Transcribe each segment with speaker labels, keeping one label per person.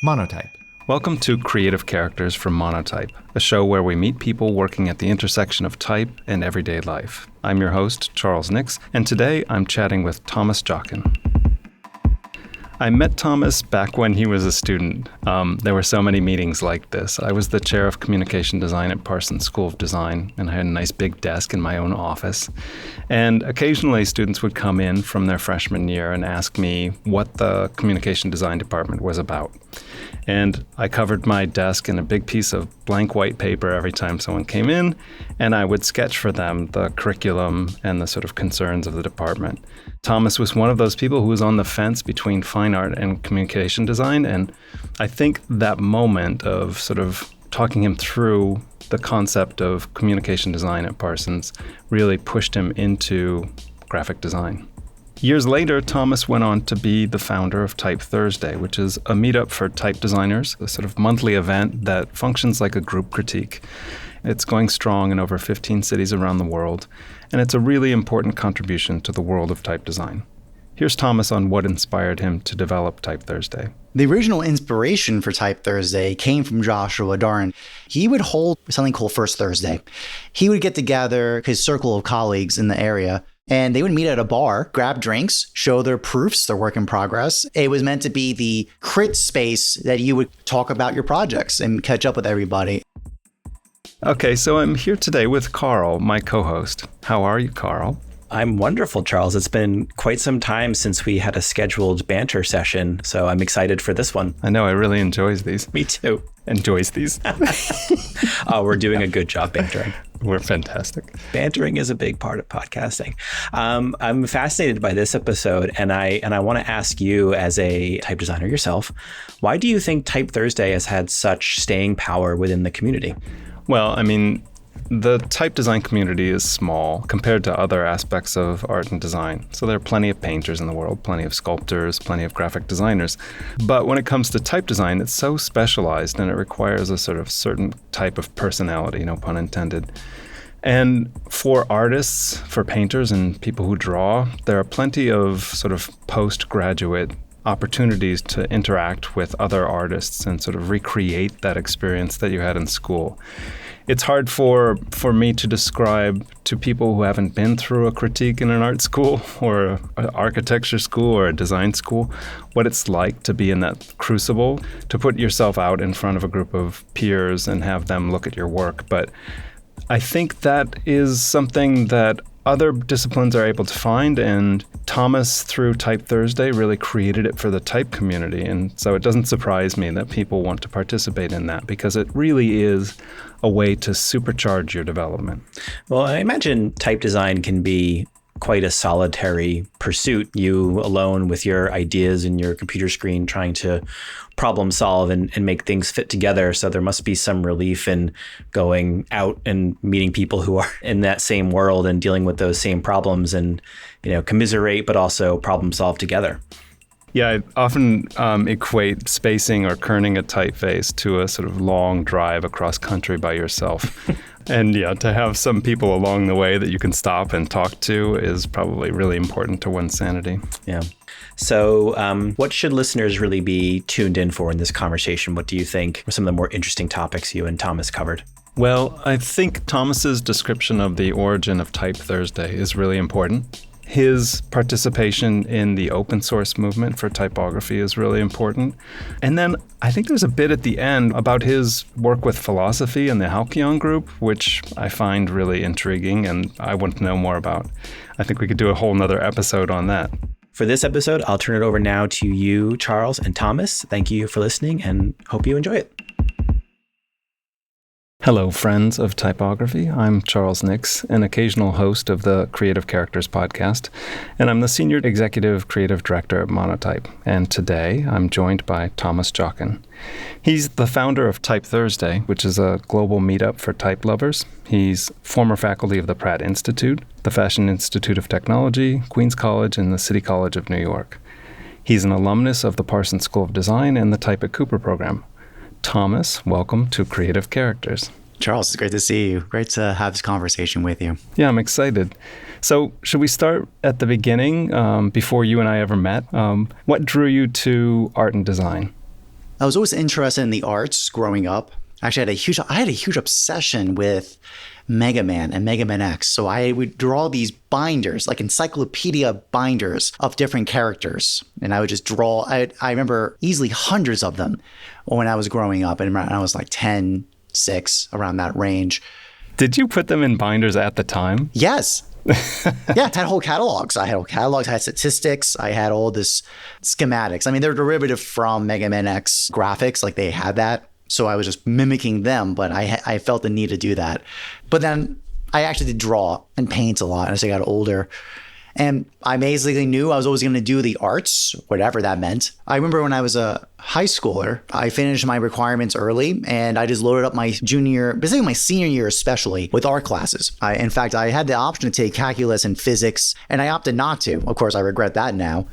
Speaker 1: Monotype.
Speaker 2: Welcome to Creative Characters from Monotype, a show where we meet people working at the intersection of type and everyday life. I'm your host, Charles Nix, and today I'm chatting with Thomas Jockin. I met Thomas back when he was a student. There were so many meetings like this. I was the chair of communication design at Parsons School of Design, and I had a nice big desk in my own office. And occasionally students would come in from their freshman year and ask me what the communication design department was about. And I covered my desk in a big piece of blank white paper every time someone came in, and I would sketch for them the curriculum and the sort of concerns of the department. Thomas was one of those people who was on the fence between fine art and communication design, and I think that moment of sort of talking him through the concept of communication design at Parsons really pushed him into graphic design. Years later, Thomas went on to be the founder of Type Thursday, which is a meetup for type designers, a sort of monthly event that functions like a group critique. It's going strong in over 15 cities around the world, and it's a really important contribution to the world of type design. Here's Thomas on what inspired him to develop Type Thursday.
Speaker 3: The original inspiration for Type Thursday came from Joshua Darden. He would hold something called First Thursday. He would get together his circle of colleagues in the area, and they would meet at a bar, grab drinks, show their proofs, their work in progress. It was meant to be the crit space that you would talk about your projects and catch up with everybody.
Speaker 2: Okay, so I'm here today with Carl, my co-host. How are you, Carl?
Speaker 4: I'm wonderful, Charles. It's been quite some time since we had a scheduled banter session, so I'm excited for this one.
Speaker 2: I know, I really enjoys these.
Speaker 4: Me too.
Speaker 2: Enjoys these.
Speaker 4: Oh, we're doing a good job bantering.
Speaker 2: We're fantastic.
Speaker 4: Bantering is a big part of podcasting. I'm fascinated by this episode, and I want to ask you, as a type designer yourself, why do you think Type Thursday has had such staying power within the community?
Speaker 2: Well, I mean, the type design community is small compared to other aspects of art and design. So there are plenty of painters in the world, plenty of sculptors, plenty of graphic designers. But when it comes to type design, it's so specialized and it requires a sort of certain type of personality, no pun intended. And for artists, for painters and people who draw, there are plenty of sort of postgraduate opportunities to interact with other artists and sort of recreate that experience that you had in school. It's hard for me to describe to people who haven't been through a critique in an art school or an architecture school or a design school what it's like to be in that crucible, to put yourself out in front of a group of peers and have them look at your work. But I think that is something that other disciplines are able to find, and Thomas, through Type Thursday, really created it for the type community. And so it doesn't surprise me that people want to participate in that, because it really is a way to supercharge your development.
Speaker 4: Well, I imagine type design can be quite a solitary pursuit, you alone with your ideas and your computer screen trying to problem solve and make things fit together. So there must be some relief in going out and meeting people who are in that same world and dealing with those same problems and, commiserate, but also problem solve together.
Speaker 2: Yeah, I often equate spacing or kerning a typeface to a sort of long drive across country by yourself. And yeah, to have some people along the way that you can stop and talk to is probably really important to one's sanity.
Speaker 4: Yeah. So what should listeners really be tuned in for in this conversation? What do you think are some of the more interesting topics you and Thomas covered?
Speaker 2: Well, I think Thomas's description of the origin of Type Thursday is really important. His participation in the open source movement for typography is really important. And then I think there's a bit at the end about his work with philosophy and the Halcyon group, which I find really intriguing and I want to know more about. I think we could do a whole nother episode on that.
Speaker 4: For this episode, I'll turn it over now to you, Charles and Thomas. Thank you for listening and hope you enjoy it.
Speaker 2: Hello, friends of typography. I'm Charles Nix, an occasional host of the Creative Characters podcast, and I'm the Senior Executive Creative Director at Monotype. And today, I'm joined by Thomas Jockin. He's the founder of Type Thursday, which is a global meetup for type lovers. He's former faculty of the Pratt Institute, the Fashion Institute of Technology, Queens College, and the City College of New York. He's an alumnus of the Parsons School of Design and the Type at Cooper program. Thomas, welcome to Creative Characters.
Speaker 3: Charles, it's great to see you. Great to have this conversation with you.
Speaker 2: Yeah, I'm excited. So should we start at the beginning, before you and I ever met? What drew you to art and design?
Speaker 3: I was always interested in the arts growing up. Actually, I had a huge obsession with Mega Man and Mega Man X. So I would draw these binders, like encyclopedia binders of different characters. And I would just draw, I remember easily hundreds of them when I was growing up. And I was like 10, 6, around that range.
Speaker 2: Did you put them in binders at the time?
Speaker 3: Yes. Yeah, I had whole catalogs. I had statistics. I had all this schematics. I mean, they're derivative from Mega Man X graphics. Like they had that. So I was just mimicking them, but I felt the need to do that. But then I actually did draw and paint a lot as I got older. And I basically knew I was always going to do the arts, whatever that meant. I remember when I was a high schooler, I finished my requirements early and I just loaded up my basically my senior year especially, with art classes. In fact, I had the option to take calculus and physics, and I opted not to. Of course, I regret that now.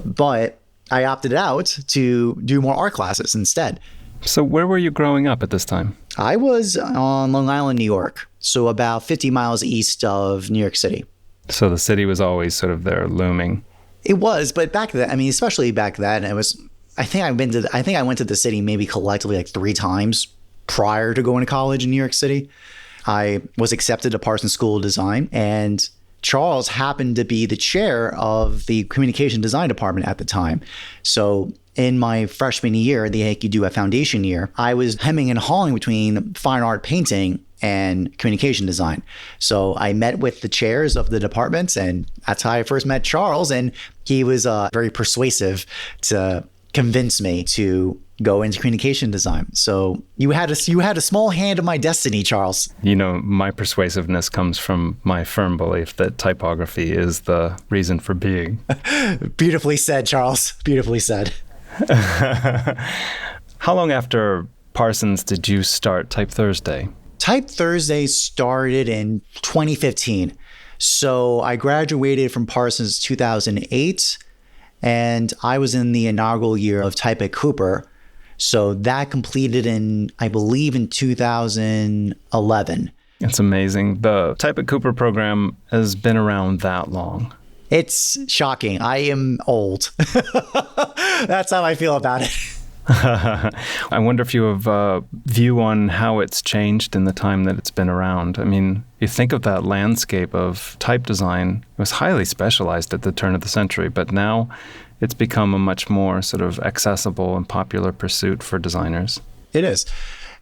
Speaker 3: But I opted out to do more art classes instead.
Speaker 2: So where were you growing up at this time?
Speaker 3: I was on Long Island, New York, so about 50 miles east of New York City.
Speaker 2: So the city was always sort of there looming.
Speaker 3: It was, but back then, I mean, especially back then, it was. I think I went to the city maybe collectively like 3 times prior to going to college in New York City. I was accepted to Parsons School of Design, and Charles happened to be the chair of the communication design department at the time. So in my freshman year, you do a foundation year, I was hemming and hawing between fine art painting and communication design. So I met with the chairs of the departments, and that's how I first met Charles. And he was very persuasive to convince me to go into communication design. So you had a small hand in my destiny, Charles.
Speaker 2: You know, my persuasiveness comes from my firm belief that typography is the reason for being.
Speaker 3: Beautifully said, Charles. Beautifully said.
Speaker 2: How long after Parsons did you start Type Thursday?
Speaker 3: Type Thursday started in 2015. So I graduated from Parsons 2008, and I was in the inaugural year of Type at Cooper. So that completed I believe in 2011.
Speaker 2: It's amazing. The Type at Cooper program has been around that long.
Speaker 3: It's shocking. I am old. That's how I feel about it.
Speaker 2: I wonder if you have a view on how it's changed in the time that it's been around. I mean, you think of that landscape of type design. It was highly specialized at the turn of the century, but now it's become a much more sort of accessible and popular pursuit for designers.
Speaker 3: It is.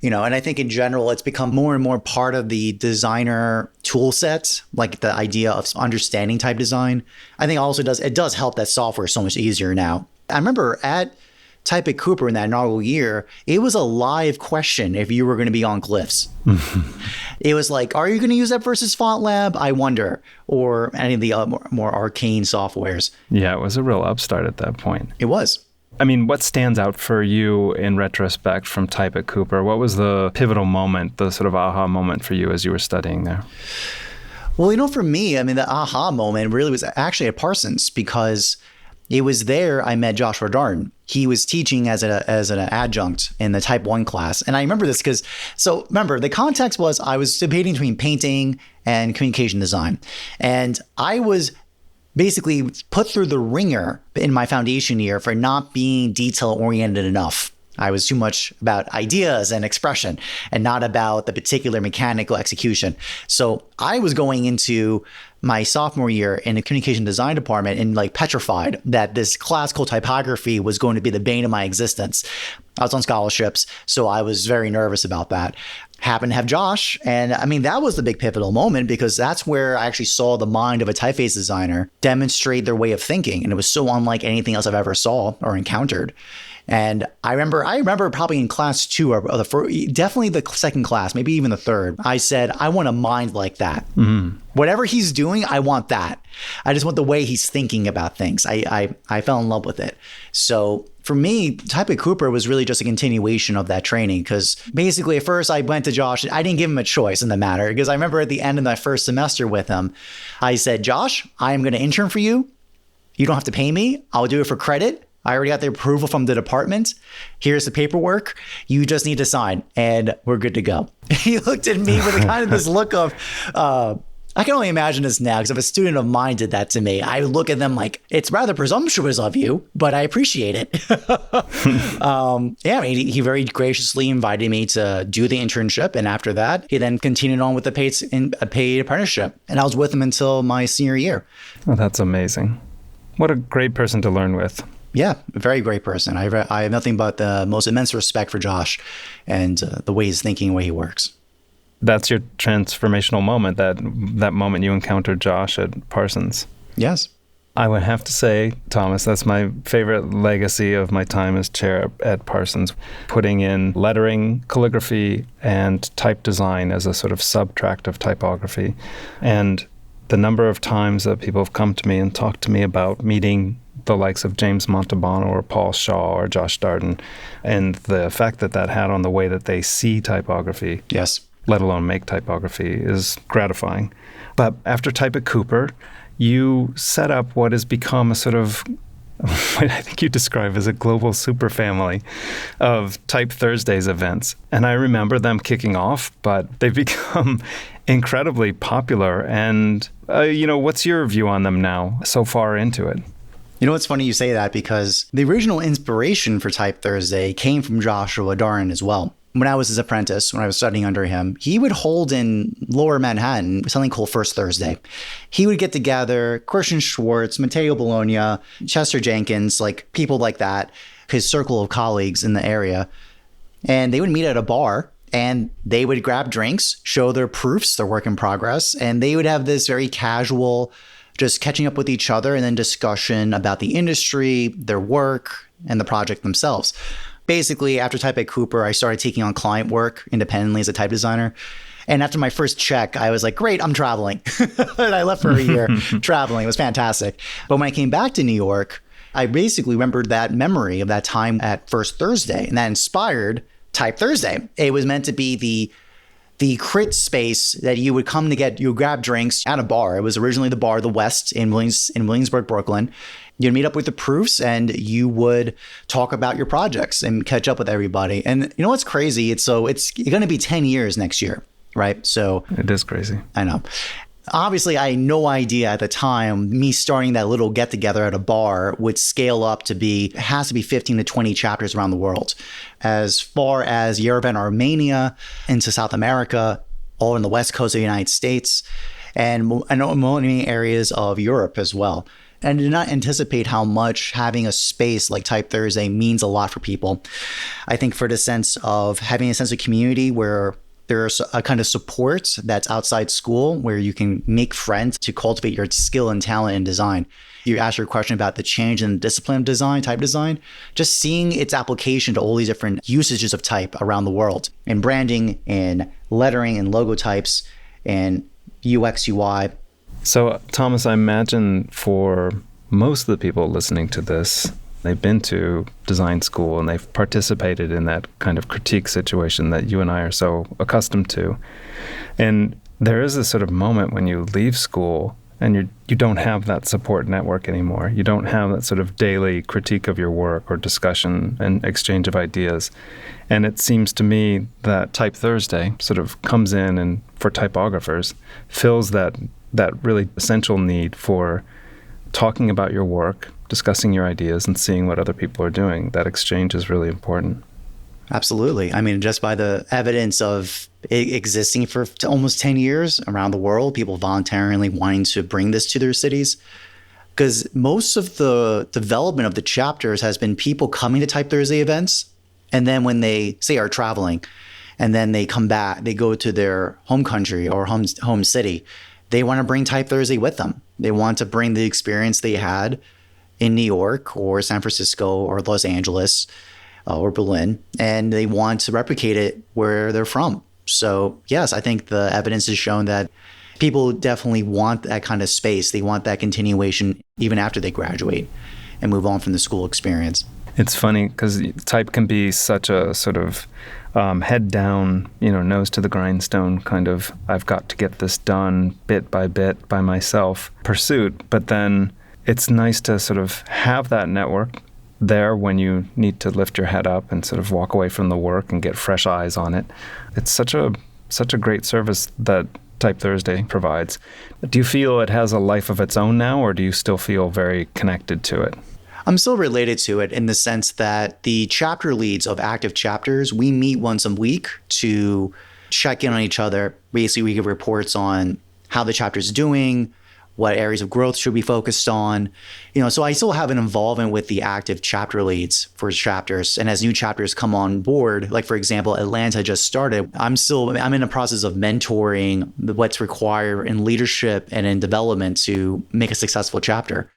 Speaker 3: And I think in general, it's become more and more part of the designer tool set, like the idea of understanding type design. I think also it does help that software is so much easier now. I remember at Type at Cooper in that inaugural year, it was a live question if you were going to be on glyphs. It was like, are you going to use that versus Font Lab? I wonder. Or any of the more arcane softwares.
Speaker 2: Yeah, it was a real upstart at that point.
Speaker 3: It was.
Speaker 2: I mean, what stands out for you in retrospect from Type at Cooper? What was the pivotal moment, the sort of aha moment for you as you were studying there?
Speaker 3: Well, for me, I mean, the aha moment really was actually at Parsons, because it was there I met Joshua Darden. He was teaching as an adjunct in the Type 1 class. And I remember this because, remember, the context was I was debating between painting and communication design. And I was basically put through the ringer in my foundation year for not being detail-oriented enough. I was too much about ideas and expression and not about the particular mechanical execution. So I was going into my sophomore year in the communication design department and petrified that this class called typography was going to be the bane of my existence. I was on scholarships, so I was very nervous about that. Happened to have Josh, and I mean, that was the big pivotal moment, because that's where I actually saw the mind of a typeface designer demonstrate their way of thinking, and it was so unlike anything else I've ever saw or encountered. And I remember probably in class 2 or the first, definitely the second class, maybe even the third, I said, I want a mind like that. Mm-hmm. Whatever he's doing, I want that. I just want the way he's thinking about things. I fell in love with it. So for me, Type at Cooper was really just a continuation of that training, because basically at first I went to Josh. I didn't give him a choice in the matter, because I remember at the end of my first semester with him, I said, Josh, I am going to intern for you. You don't have to pay me. I'll do it for credit. I already got the approval from the department. Here's the paperwork. You just need to sign and we're good to go. He looked at me with a kind of this look of, I can only imagine this now because if a student of mine did that to me, I would look at them like, it's rather presumptuous of you, but I appreciate it. He very graciously invited me to do the internship. And after that, he then continued on with the paid apprenticeship. And I was with him until my senior year.
Speaker 2: Oh, that's amazing. What a great person to learn with.
Speaker 3: Yeah, a very great person. I have nothing but the most immense respect for Josh and the way he's thinking, the way he works.
Speaker 2: That's your transformational moment, that moment you encountered Josh at Parsons.
Speaker 3: Yes.
Speaker 2: I would have to say, Thomas, that's my favorite legacy of my time as chair at Parsons, putting in lettering, calligraphy, and type design as a sort of subtract of typography. And the number of times that people have come to me and talked to me about meeting the likes of James Montalbano or Paul Shaw or Josh Darden, and the effect that had on the way that they see typography.
Speaker 3: Yes.
Speaker 2: Let alone make typography, is gratifying. But after Type at Cooper, you set up what has become a sort of, what I think you describe as a global superfamily of Type Thursdays events. And I remember them kicking off, but they've become incredibly popular. And, what's your view on them now, so far into it?
Speaker 3: You know, it's funny you say that because the original inspiration for Type Thursday came from Joshua Darden as well. When I was his apprentice, when I was studying under him, he would hold in Lower Manhattan something called First Thursday. He would get together Christian Schwartz, Matteo Bologna, Chester Jenkins, like people like that, his circle of colleagues in the area. And they would meet at a bar and they would grab drinks, show their proofs, their work in progress, and they would have this very casual, just catching up with each other and then discussion about the industry, their work, and the project themselves. Basically, after Type at Cooper, I started taking on client work independently as a type designer. And after my first check, I was like, great, I'm traveling. And I left for a year traveling. It was fantastic. But when I came back to New York, I basically remembered that memory of that time at First Thursday. And that inspired Type Thursday. It was meant to be the crit space that you would come to you would grab drinks at a bar. It was originally the bar, the West in Williamsburg, Brooklyn. You'd meet up with the proofs and you would talk about your projects and catch up with everybody. And you know what's crazy? It's going to be 10 years next year, right? So
Speaker 2: it is crazy.
Speaker 3: I know. Obviously, I had no idea at the time me starting that little get together at a bar would scale up to it has to be 15 to 20 chapters around the world. As far as Yerevan, Armenia, into South America, all in the West Coast of the United States, and many areas of Europe as well. And I did not anticipate how much having a space like Type Thursday means a lot for people. I think for the sense of having a sense of community where there's a kind of support that's outside school where you can make friends to cultivate your skill and talent in design. You asked your question about the change in the discipline of design, type design, just seeing its application to all these different usages of type around the world in branding, in lettering, and logo types, and UX, UI.
Speaker 2: So, Thomas, I imagine for most of the people listening to this, they've been to design school and they've participated in that kind of critique situation that you and I are so accustomed to. And there is this sort of moment when you leave school and you don't have that support network anymore. You don't have that sort of daily critique of your work or discussion and exchange of ideas. And it seems to me that Type Thursday sort of comes in and, for typographers, fills that really essential need for talking about your work, discussing your ideas, and seeing what other people are doing. That exchange is really important.
Speaker 3: Absolutely. I mean, just by the evidence of it existing for almost 10 years around the world, people voluntarily wanting to bring this to their cities. Because most of the development of the chapters has been people coming to Type Thursday events. And then when they, say, are traveling, and then they come back, they go to their home country or home city, they want to bring Type Thursday with them. They want to bring the experience they had in New York or San Francisco or Los Angeles or Berlin, and they want to replicate it where they're from. So yes, I think the evidence has shown that people definitely want that kind of space. They want that continuation even after they graduate and move on from the school experience.
Speaker 2: It's funny because type can be such a sort of head down, nose to the grindstone kind of, I've got to get this done bit by myself pursuit. But then it's nice to sort of have that network there when you need to lift your head up and sort of walk away from the work and get fresh eyes on it. It's such a great service that Type Thursday provides. Do you feel it has a life of its own now, or do you still feel very connected to it?
Speaker 3: I'm still related to it in the sense that the chapter leads of active chapters, we meet once a week to check in on each other. Basically, we give reports on how the chapter's doing, what areas of growth should be focused on. So I still have an involvement with the active chapter leads for chapters. And as new chapters come on board, like for example, Atlanta just started, I'm in the process of mentoring what's required in leadership and in development to make a successful chapter.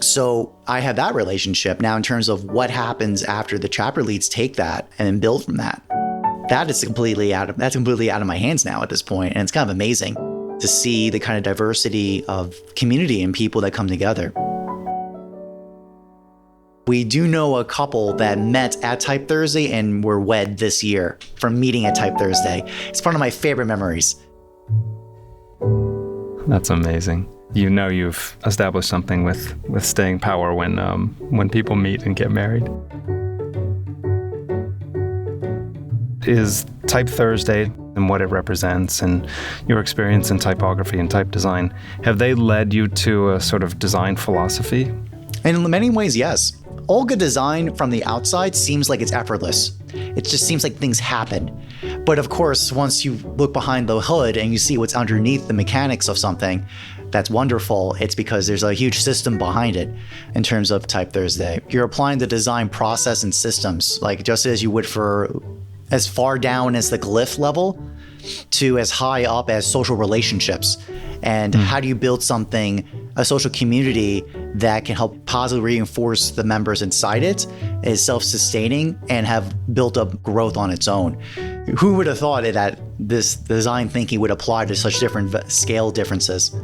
Speaker 3: So I have that relationship. Now in terms of what happens after the chapter leads take that and then build from that, that's completely out of my hands now at this point. And it's kind of amazing to see the kind of diversity of community and people that come together. We do know a couple that met at Type Thursday and were wed this year from meeting at Type Thursday. It's one of my favorite memories.
Speaker 2: That's amazing. You've established something with staying power when people meet and get married. Is Type Thursday and what it represents and your experience in typography and type design, have they led you to a sort of design philosophy?
Speaker 3: In many ways, yes. All good design from the outside seems like it's effortless. It just seems like things happen. But of course, once you look behind the hood and you see what's underneath the mechanics of something, that's wonderful. It's because there's a huge system behind it in terms of Type Thursday. You're applying the design process and systems, like just as you would for as far down as the glyph level to as high up as social relationships. And how do you build something, a social community that can help positively reinforce the members inside it, is self-sustaining and have built up growth on its own? Who would have thought that this design thinking would apply to such different scale differences?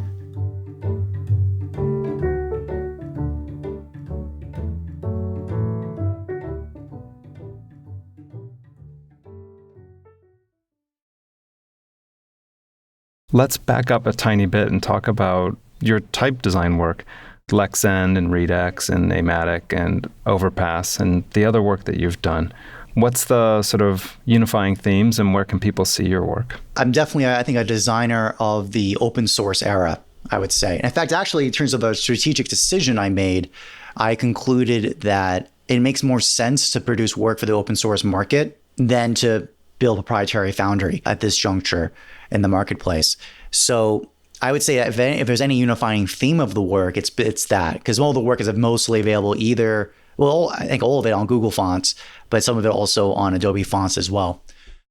Speaker 2: Let's back up a tiny bit and talk about your type design work, Lexend and Redux and Amatic and Overpass and the other work that you've done. What's the sort of unifying themes and where can people see your work?
Speaker 3: I'm definitely, I think, a designer of the open source era, I would say. In fact, actually, in terms of a strategic decision I made, I concluded that it makes more sense to produce work for the open source market than to build a proprietary foundry at this juncture in the marketplace. So I would say that if there's any unifying theme of the work, it's that, because all the work is mostly available I think all of it on Google Fonts, but some of it also on Adobe Fonts as well.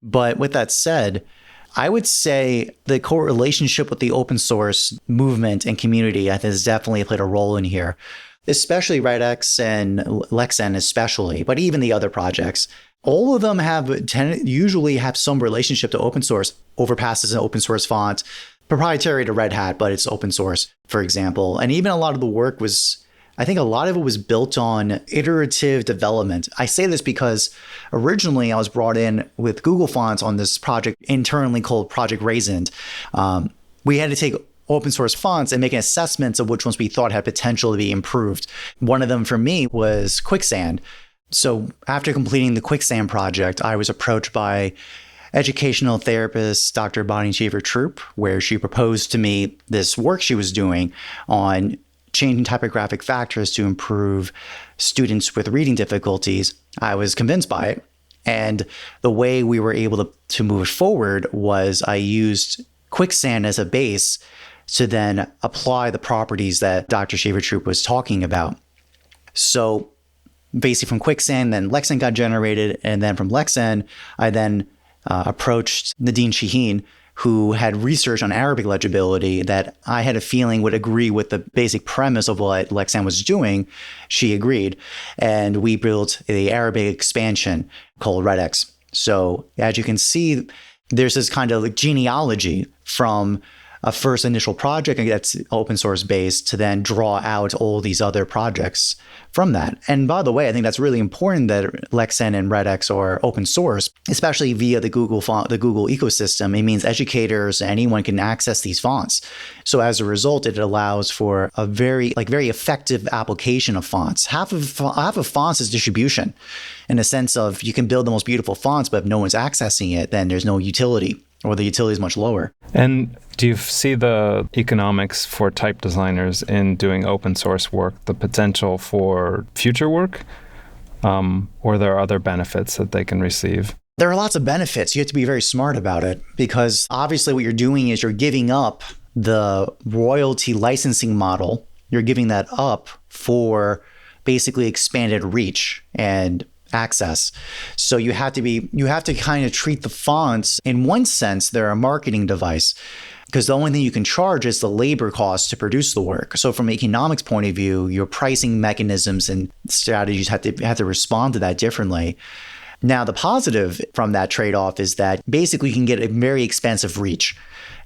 Speaker 3: But with that said, I would say the correlationship with the open source movement and community, I think, has definitely played a role in here, especially Redux and Lexend especially, but even the other projects. All of them usually have some relationship to open source. Overpass is an open source font, proprietary to Red Hat, but it's open source, for example. And even a lot of the work I think a lot of it was built on iterative development. I say this because originally I was brought in with Google Fonts on this project internally called Project Raisin. We had to take open source fonts and make assessments of which ones we thought had potential to be improved. One of them for me was Quicksand. So after completing the Quicksand project, I was approached by educational therapist Dr. Bonnie Cheever-Troop, where she proposed to me this work she was doing on changing typographic factors to improve students with reading difficulties. I was convinced by it. And the way we were able to move forward was I used Quicksand as a base to then apply the properties that Dr. Cheever-Troop was talking about. So basically from Quicksand, then Lexend got generated. And then from Lexend, I then approached Nadine Shaheen, who had research on Arabic legibility that I had a feeling would agree with the basic premise of what Lexend was doing. She agreed. And we built the Arabic expansion called Redux. So as you can see, there's this kind of genealogy from a first initial project that's open source based to then draw out all these other projects from that. And by the way, I think that's really important that Lexend and Redux are open source, especially via the Google ecosystem. It means educators, anyone can access these fonts. So as a result, it allows for a very effective application of fonts. Half of fonts is distribution, in the sense of you can build the most beautiful fonts, but if no one's accessing it, then there's no utility. or the utility is much lower.
Speaker 2: And do you see the economics for type designers in doing open source work, the potential for future work, or there are other benefits that they can receive?
Speaker 3: There are lots of benefits. You have to be very smart about it because obviously what you're doing is you're giving up the royalty licensing model. You're giving that up for basically expanded reach and access. So you have to kind of treat the fonts in one sense, they're a marketing device because the only thing you can charge is the labor cost to produce the work. So from an economics point of view, your pricing mechanisms and strategies have to respond to that differently. Now, the positive from that trade-off is that basically you can get a very expansive reach.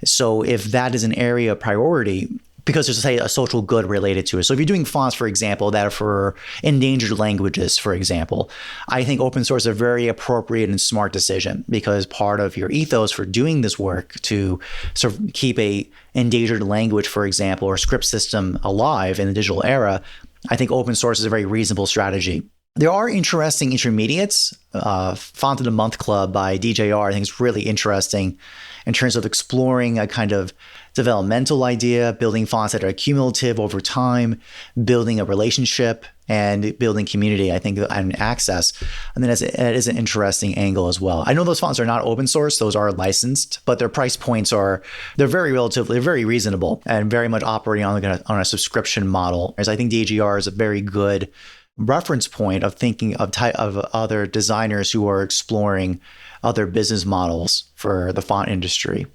Speaker 3: So if that is an area of priority, because there's, say, a social good related to it. So if you're doing fonts, for example, that are for endangered languages, for example, I think open source is a very appropriate and smart decision because part of your ethos for doing this work to sort of keep a endangered language, for example, or script system alive in the digital era, I think open source is a very reasonable strategy. There are interesting intermediates. Font of the Month Club by DJR, I think is really interesting in terms of exploring a kind of developmental idea, building fonts that are cumulative over time, building a relationship, and building community, I think, and access. And then it is an interesting angle as well. I know those fonts are not open source. Those are licensed, but their price points they're very reasonable and very much operating on a subscription model. As I think DJR is a very good reference point of thinking of other designers who are exploring other business models for the font industry.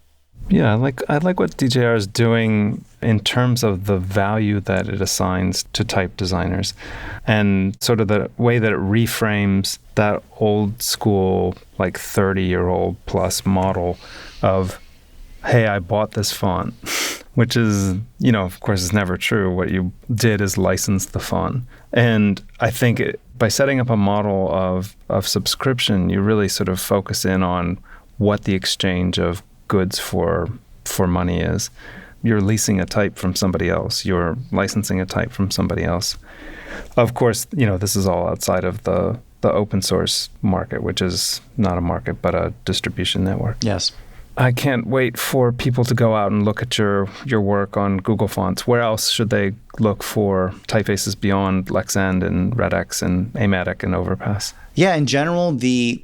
Speaker 2: Yeah, I like what DJR is doing in terms of the value that it assigns to type designers and sort of the way that it reframes that old school, like 30-year-old plus model of, hey, I bought this font, which is, of course, is never true. What you did is license the font. And I think by setting up a model of subscription, you really sort of focus in on what the exchange of goods for money is. You're leasing a type from somebody else. You're licensing a type from somebody else. Of course, this is all outside of the open source market, which is not a market, but a distribution network.
Speaker 3: Yes.
Speaker 2: I can't wait for people to go out and look at your work on Google Fonts. Where else should they look for typefaces beyond Lexend and RedX and Amatic and Overpass?
Speaker 3: Yeah, in general,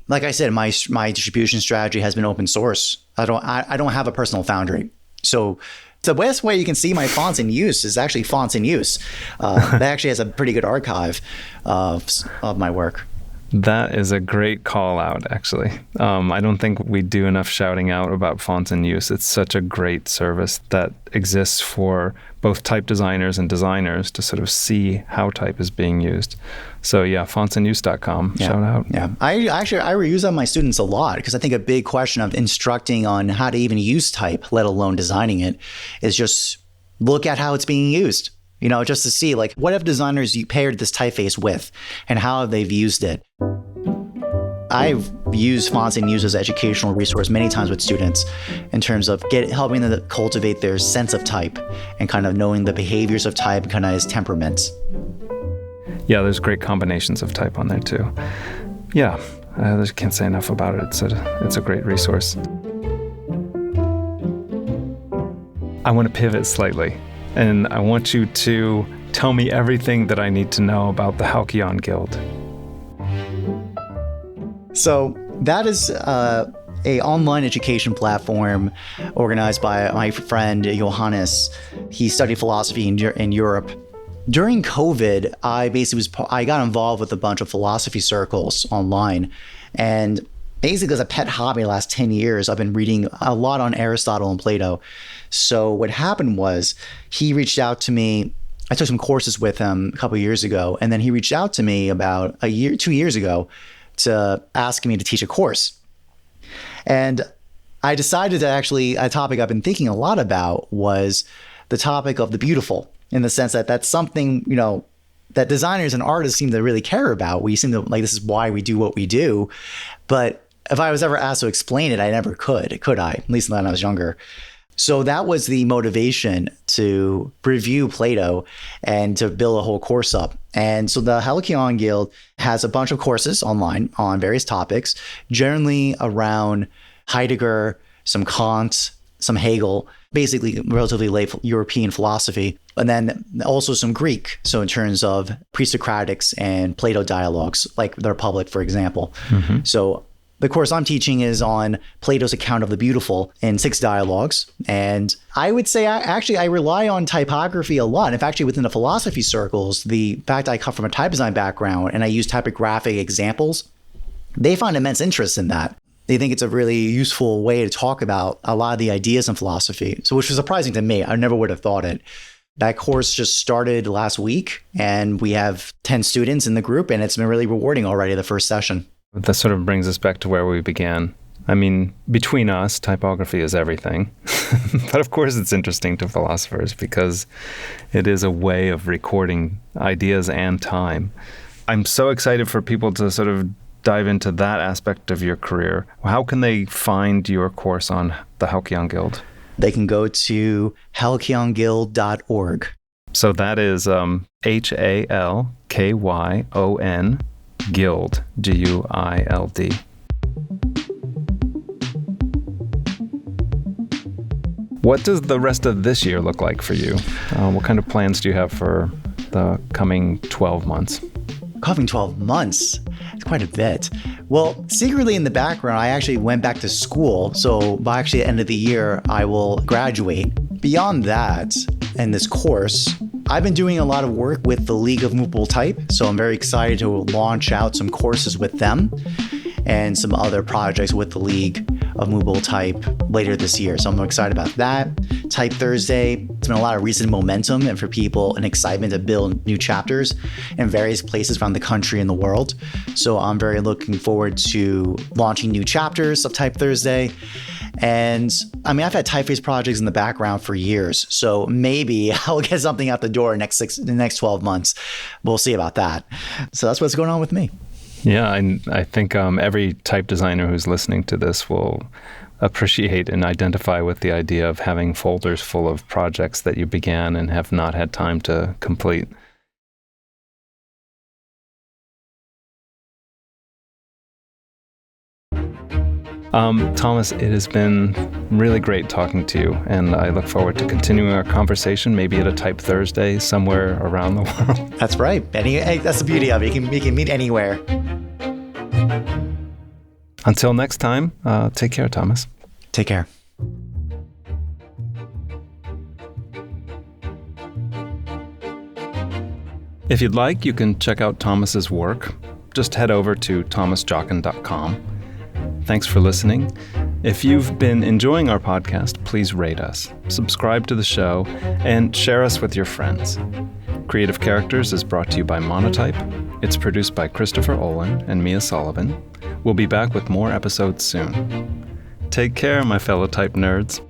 Speaker 3: like I said, my distribution strategy has been open source. I don't have a personal foundry. So the best way you can see my fonts in use is actually Fonts in Use. That actually has a pretty good archive of my work.
Speaker 2: That is a great call out, actually. I don't think we do enough shouting out about Fonts in Use. It's such a great service that exists for both type designers and designers to sort of see how type is being used. So yeah, fontsinuse.com, shout out.
Speaker 3: Yeah, I reuse that on my students a lot because I think a big question of instructing on how to even use type, let alone designing it, is just look at how it's being used. Just to see, like, what have designers you paired this typeface with and how have they used it? I've used Fonts in Use as an educational resource many times with students in terms of helping them cultivate their sense of type and kind of knowing the behaviors of type and kind of his temperaments.
Speaker 2: Yeah, there's great combinations of type on there too. Yeah, I just can't say enough about it. It's a great resource. I want to pivot slightly. And I want you to tell me everything that I need to know about the Halcyon Guild.
Speaker 3: So that is a online education platform organized by my friend Johannes. He studied philosophy in Europe. During COVID, I got involved with a bunch of philosophy circles online, and basically as a pet hobby the last 10 years, I've been reading a lot on Aristotle and Plato. So what happened was he reached out to me. I took some courses with him a couple of years ago, and then he reached out to me about 2 years ago to ask me to teach a course. And I decided to a topic I've been thinking a lot about was the topic of the beautiful, in the sense that that's something, that designers and artists seem to really care about. We seem to this is why we do what we do. But if I was ever asked to explain it, I never could I? At least when I was younger. So that was the motivation to review Plato and to build a whole course up. And so the Halcyon Guild has a bunch of courses online on various topics, generally around Heidegger, some Kant, some Hegel, basically relatively late European philosophy, and then also some Greek. So in terms of pre-Socratics and Plato dialogues, like the Republic, for example. So the course I'm teaching is on Plato's account of the beautiful in 6 dialogues. And I would say I rely on typography a lot. In fact, actually within the philosophy circles, the fact I come from a type design background and I use typographic examples, they find immense interest in that. They think it's a really useful way to talk about a lot of the ideas in philosophy. So which was surprising to me. I never would have thought it. That course just started last week and we have 10 students in the group and it's been really rewarding already the first session.
Speaker 2: That sort of brings us back to where we began. I mean, between us, typography is everything. But of course it's interesting to philosophers because it is a way of recording ideas and time. I'm so excited for people to sort of dive into that aspect of your career. How can they find your course on the Halcyon Guild?
Speaker 3: They can go to halcyonguild.org.
Speaker 2: So that is HALKYON Guild, GUILD. What does the rest of this year look like for you? What kind of plans do you have for the coming 12 months?
Speaker 3: Coming 12 months? It's quite a bit. Well, secretly in the background, I actually went back to school. So by actually the end of the year, I will graduate. Beyond that, in this course, I've been doing a lot of work with the League of Movable Type. So I'm very excited to launch out some courses with them and some other projects with the League of Movable Type later this year. So I'm excited about that. Type Thursday, it's been a lot of recent momentum and for people and excitement to build new chapters in various places around the country and the world. So I'm very looking forward to launching new chapters of Type Thursday. And I mean, I've had typeface projects in the background for years. So maybe I'll get something out the door in the next 12 months. We'll see about that. So that's what's going on with me.
Speaker 2: Yeah, I think every type designer who's listening to this will appreciate and identify with the idea of having folders full of projects that you began and have not had time to complete. Thomas, it has been really great talking to you, and I look forward to continuing our conversation, maybe at a Type Thursday somewhere around the world.
Speaker 3: That's right. That's the beauty of it. You can meet anywhere.
Speaker 2: Until next time, take care, Thomas.
Speaker 3: Take care.
Speaker 2: If you'd like, you can check out Thomas's work. Just head over to thomasjockin.com. Thanks for listening. If you've been enjoying our podcast, please rate us, subscribe to the show, and share us with your friends. Creative Characters is brought to you by Monotype. It's produced by Christopher Olin and Mia Sullivan. We'll be back with more episodes soon. Take care, my fellow type nerds.